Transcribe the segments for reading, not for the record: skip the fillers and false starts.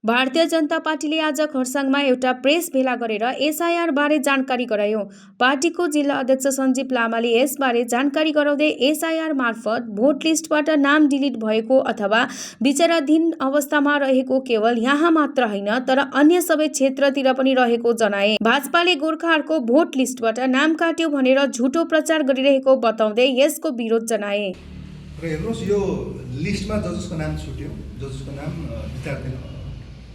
भारतीय जनता पार्टीले आज खरसाङमा एउटा प्रेस भेला गरेर एसआईआर बारे जानकारी गरायो। पार्टीको जिल्ला अध्यक्ष सञ्जीव लामाले यसबारे जानकारी गराउँदै एसआईआर मार्फत भोट लिस्टबाट नाम डिलिट भएको अथवा विचाराधीन अवस्थामा रहेको केवल यहाँ मात्र होइन तर अन्य सबै क्षेत्रतिर पनि रहेको जनाए। भाजपाले गोर्खाहरूको भोट लिस्टबाट नाम काट्यो भनेर झुटो प्रचार गरिरहेको बताउँदै यसको विरोध जनाए। हेर्नुहोस्, यो लिस्टमा जसको नाम छुट्यो, जसको नाम विचाराधीन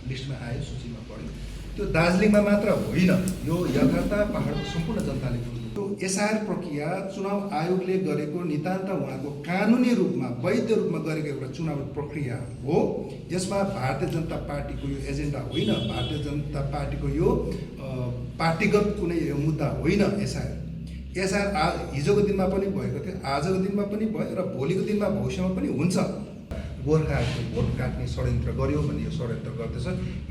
लिस्टमा आयो, सूचीमा पढ्यो, त्यो दार्जिलिङमा मात्र होइन, यो यथार्थ पहाडको सम्पूर्ण जनताले बुझ्नु। त्यो एसआईआर प्रक्रिया चुनाव आयोगले गरेको नितान्त उहाँको कानुनी रूपमा वैध रूपमा गरेको एउटा चुनाव प्रक्रिया हो। यसमा भारतीय जनता पार्टीको यो एजेन्डा होइन, भारतीय जनता पार्टीको यो पार्टीगत कुनै मुद्दा होइन। एसआईआर हिजोको दिनमा पनि भएको थियो, आजको दिनमा पनि भयो र भोलिको दिनमा भविष्यमा पनि हुन्छ। गोर्खाहरूको भोट काट्ने षड्यन्त्र गर्यो भने यो षड्यन्त्र गर्दैछ।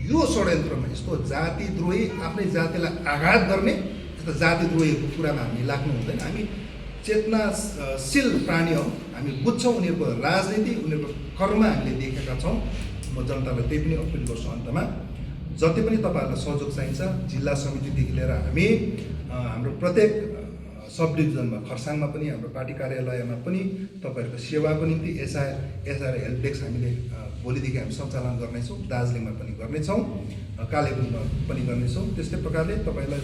यो षड्यन्त्रमा यस्तो जातिद्रोही, आफ्नै जातिलाई आघात गर्ने यस्तो जातिद्रोहीको कुरामा हामी लाग्नु हुँदैन। हामी चेतनाशील प्राणी हौँ, हामी बुझ्छौँ उनीहरूको राजनीति, उनीहरूको कर्म हामीले देखेका छौँ। म जनतालाई त्यही पनि अपिल गर्छु, अन्तमा जति पनि तपाईँहरूलाई सहयोग चाहिन्छ, जिल्ला समितिदेखि लिएर हामी हाम्रो प्रत्येक सब डिभिजनमा, खरसाङमा पनि हाम्रो पार्टी कार्यालयमा पनि तपाईँहरूको सेवाको निम्ति एसआईआर हेल्प डेस्क हामीले भोलिदेखि हामी सञ्चालन गर्नेछौँ। दार्जिलिङमा पनि गर्नेछौँ, कालेबुङमा पनि गर्नेछौँ। त्यस्तै प्रकारले तपाईँलाई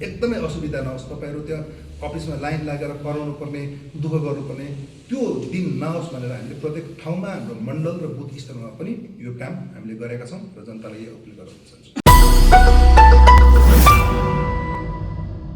एकदमै असुविधा नहोस्, तपाईँहरू त्यहाँ अफिसमा लाइन लागेर कराउनु पर्ने, दुःख गर्नुपर्ने त्यो दिन नहोस् भनेर हामीले प्रत्येक ठाउँमा हाम्रो मण्डल र बुथ स्तरमा पनि यो काम हामीले गरेका छौँ र जनतालाई यो अपिल गर्न चाहन्छु।